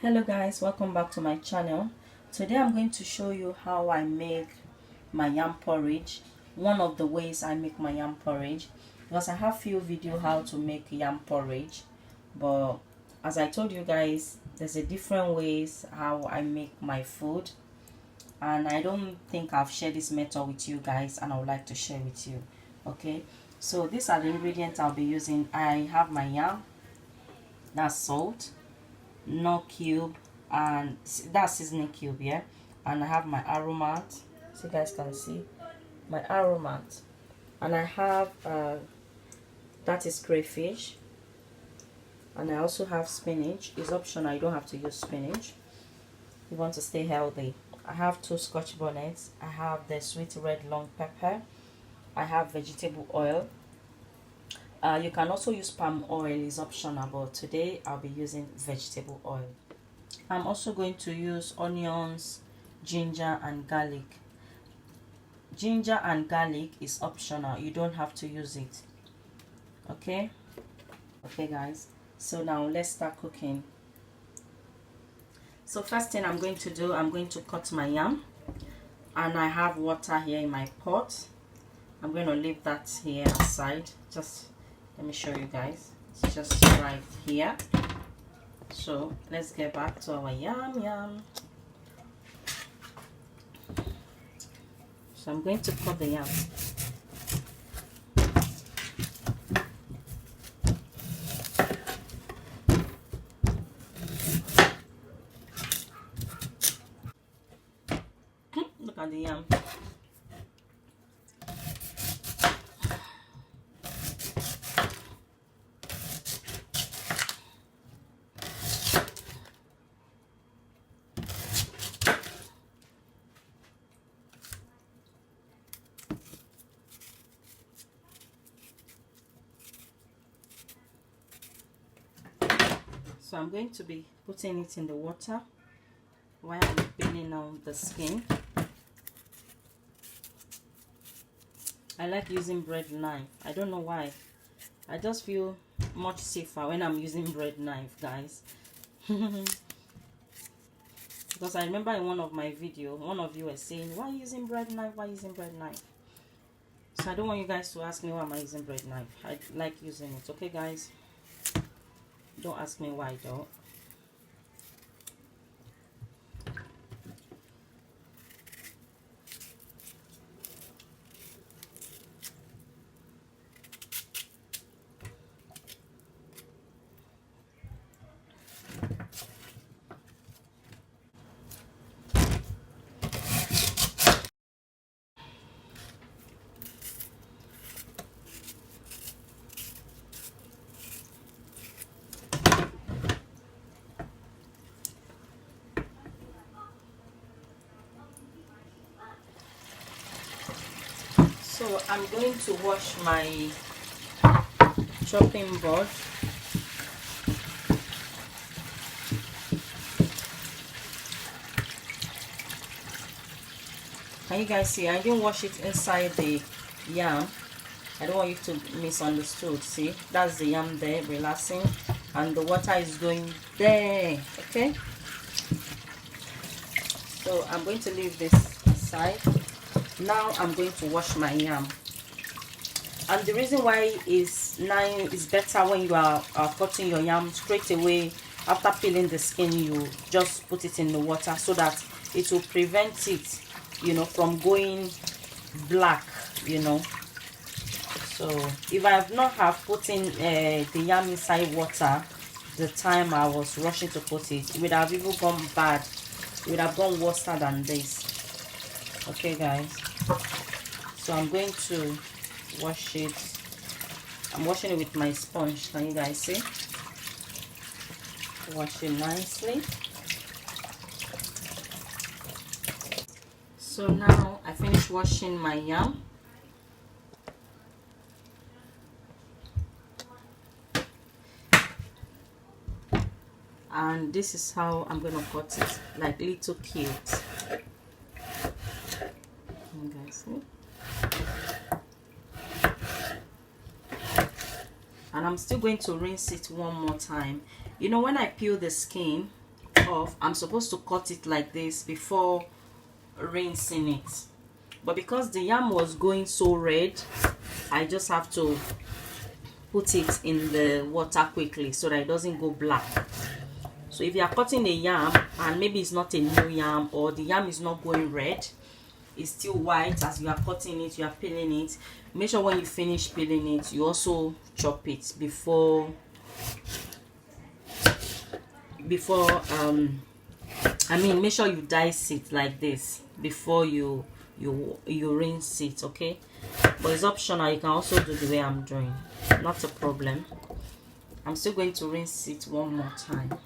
Hello guys, welcome back to my channel. Today I'm going to show you how I make my yam porridge. One of the ways I make my yam porridge, because I have few video how to make yam porridge, but as I told you guys, there's a different ways how I make my food, and I don't think I've shared this method with you guys, and I would like to share with you. Okay, so these are the ingredients I'll be using. I have my yam, that's salt, no cube, and that's seasoning cube, yeah. And I have my aromat, so you guys can see my aromat. And I have that is crayfish, and I also have spinach. It's optional, you don't have to use spinach. You want to stay healthy. I have 2 scotch bonnets. I have the sweet red long pepper. I have vegetable oil. You can also use palm oil, is optional, but today I'll be using vegetable oil. I'm also going to use onions, ginger and garlic. Ginger and garlic is optional, you don't have to use it. Okay guys, so now let's start cooking. So first thing I'm going to do, I'm going to cut my yam, and I have water here in my pot. I'm going to leave that here aside. Just let me show you guys, it's just right here. So let's get back to our yam. So I'm going to cut the yam. Look at the yam. So I'm going to be putting it in the water while I'm peeling out the skin. I like using bread knife. I don't know why. I just feel much safer when I'm using bread knife, guys. Because I remember in one of my videos, one of you was saying, why using bread knife? Why using bread knife? So I don't want you guys to ask me why am I using bread knife. I like using it. Okay, guys? Don't ask me why though. So I'm going to wash my chopping board. Can you guys see? I didn't wash it inside the yam. I don't want you to misunderstood. See, that's the yam there relaxing, and the water is going there. Okay. So I'm going to leave this aside. Now I'm going to wash my yam. And the reason why is better when you are cutting your yam straight away after peeling the skin, you just put it in the water so that it will prevent it, you know, from going black, you know. So if I have not have put in the yam inside water the time I was rushing to put it, it would have even gone bad. It would have gone worse than this. Okay guys, so I'm going to wash it. I'm washing it with my sponge. Can you guys see? Wash it nicely. So now I finished washing my yam. And this is how I'm gonna cut it, like little cubes. You guys see? And I'm still going to rinse it one more time. You know, when I peel the skin, off, I'm supposed to cut it like this before rinsing it, but because the yam was going so red, I just have to put it in the water quickly so that it doesn't go black. So if you are cutting a yam and maybe it's not a new yam, or the yam is not going red, it's still white as you are cutting it, you are peeling it, make sure when you finish peeling it, you also chop it before make sure you dice it like this before you rinse it, okay? But it's optional, you can also do the way I'm doing, not a problem. I'm still going to rinse it one more time.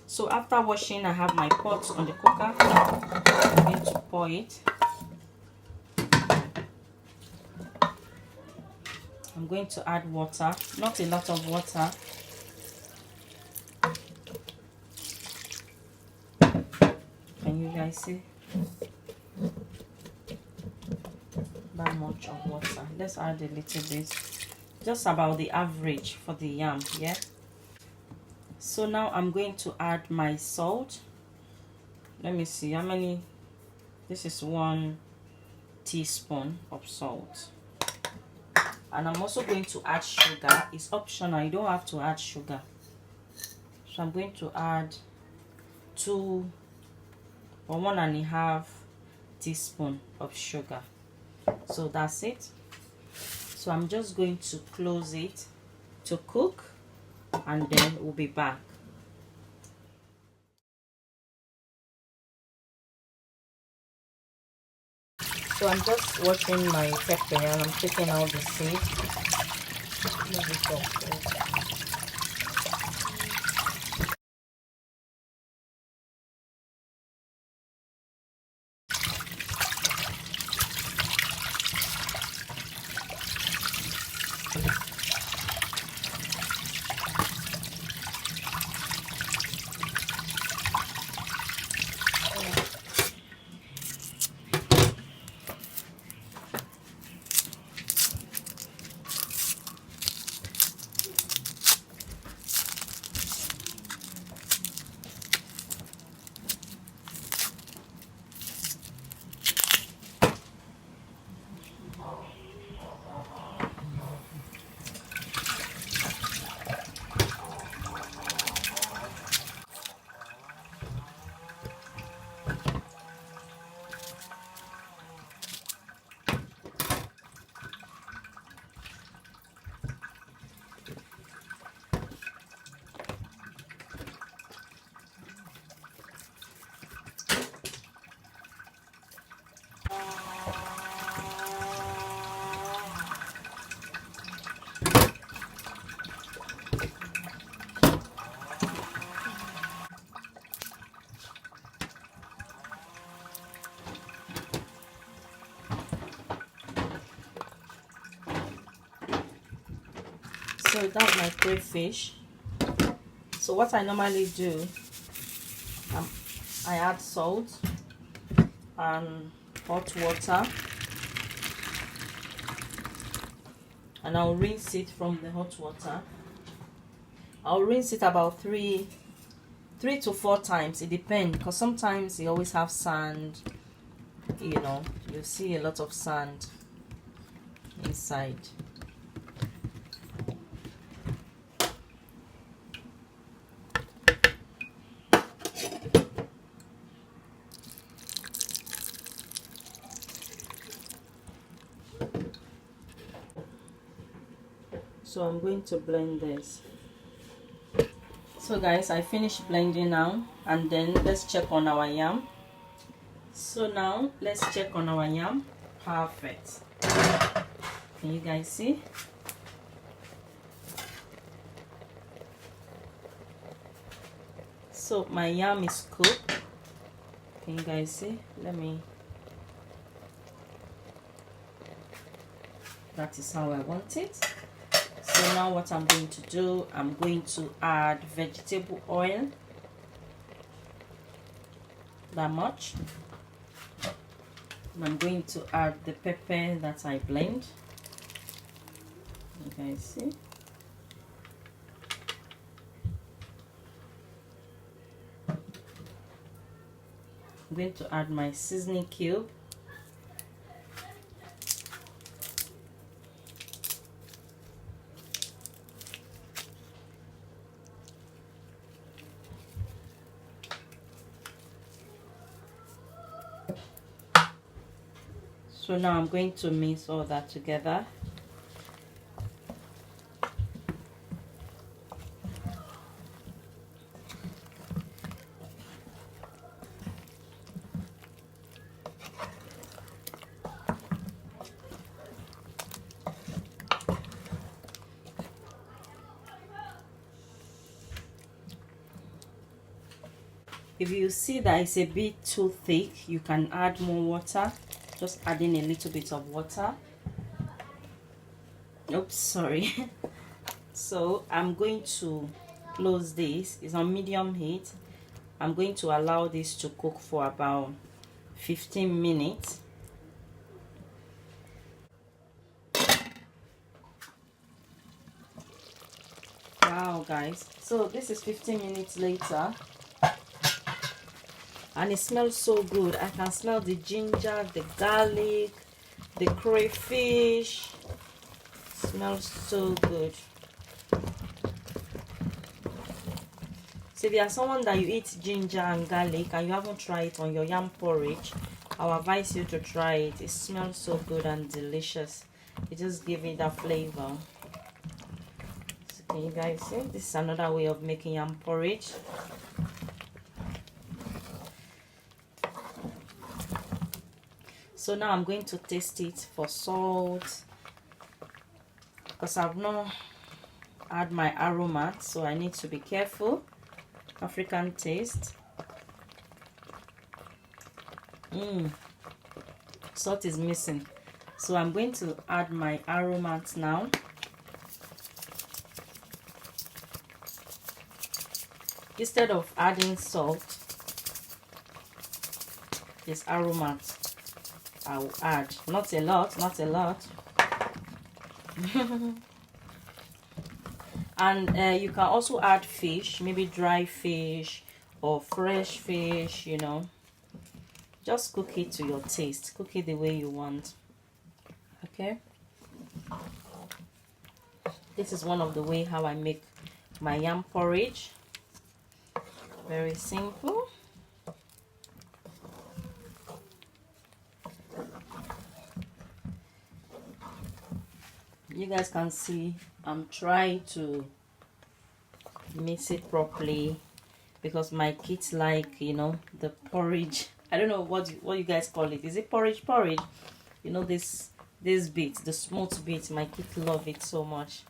So after washing, I have my pot on the cooker. I'm going to pour it. I'm going to add water, not a lot of water. Can you guys see? That much of water. Let's add a little bit, just about the average for the yam, yeah? So now I'm going to add my salt. Let me see how many. This is 1 teaspoon of salt. And I'm also going to add sugar. It's optional, you don't have to add sugar. So I'm going to add 2 or 1.5 teaspoon of sugar. So that's it. So I'm just going to close it to cook, and then we'll be back. So I'm just washing my pepper and I'm taking out the seed. So that's my crayfish. So what I normally do, I add salt and hot water, and I'll rinse it from the hot water. I'll rinse it about 3 to 4 times. It depends, because sometimes you always have sand, you know, you see a lot of sand inside. So I'm going to blend this. So guys, I finished blending now, and then let's check on our yam. So now let's check on our yam. Perfect. Can you guys see? So my yam is cooked. Can you guys see? That is how I want it. So now what I'm going to do, I'm going to add vegetable oil. That much. And I'm going to add the pepper that I blend. You guys see? I'm going to add my seasoning cube. So now I'm going to mix all that together. If you see that it's a bit too thick, you can add more water. Just adding a little bit of water. Oops, sorry. So I'm going to close this. It's on medium heat. I'm going to allow this to cook for about 15 minutes. Wow, guys. So this is 15 minutes later. And it smells so good. I can smell the ginger, the garlic, the crayfish. It smells so good. So if you are someone that you eat ginger and garlic and you haven't tried it on your yam porridge, I would advise you to try it. It smells so good and delicious. It just gives it that flavor. So can you guys see? This is another way of making yam porridge. So now I'm going to taste it for salt, because I've not had my aroma, so I need to be careful. African taste. Salt is missing, so I'm going to add my aromat now. Instead of adding salt, this aromat I will add, not a lot, not a lot. And you can also add fish, maybe dry fish or fresh fish, you know. Just cook it to your taste. Cook it the way you want. Okay. This is one of the way how I make my yam porridge. Very simple. You guys can see I'm trying to mix it properly because my kids like, you know, the porridge. I don't know what you guys call it. Is it porridge? You know, this bit, the smooth bit, my kids love it so much,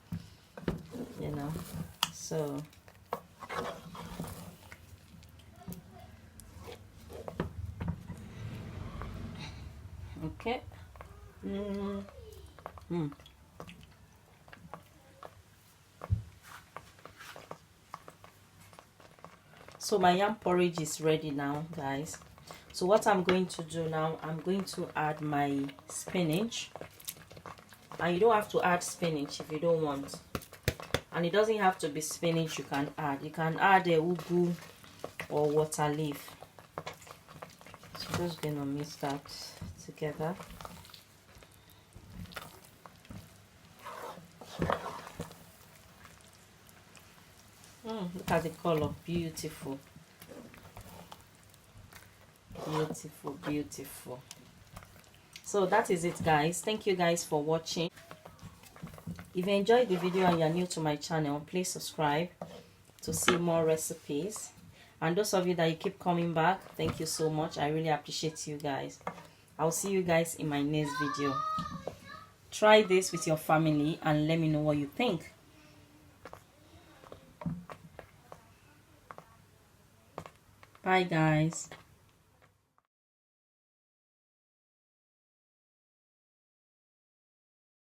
you know. So okay. So my yam porridge is ready now, guys. So what I'm going to do now, I'm going to add my spinach. And you don't have to add spinach if you don't want. And it doesn't have to be spinach you can add. You can add a ugu or water leaf. So just gonna mix that together. Look at the color, beautiful. Beautiful, beautiful. So that is it, guys. Thank you guys for watching. If you enjoyed the video and you're new to my channel, please subscribe to see more recipes. And those of you that you keep coming back, thank you so much. I really appreciate you guys. I'll see you guys in my next video. Try this with your family and let me know what you think. Bye guys.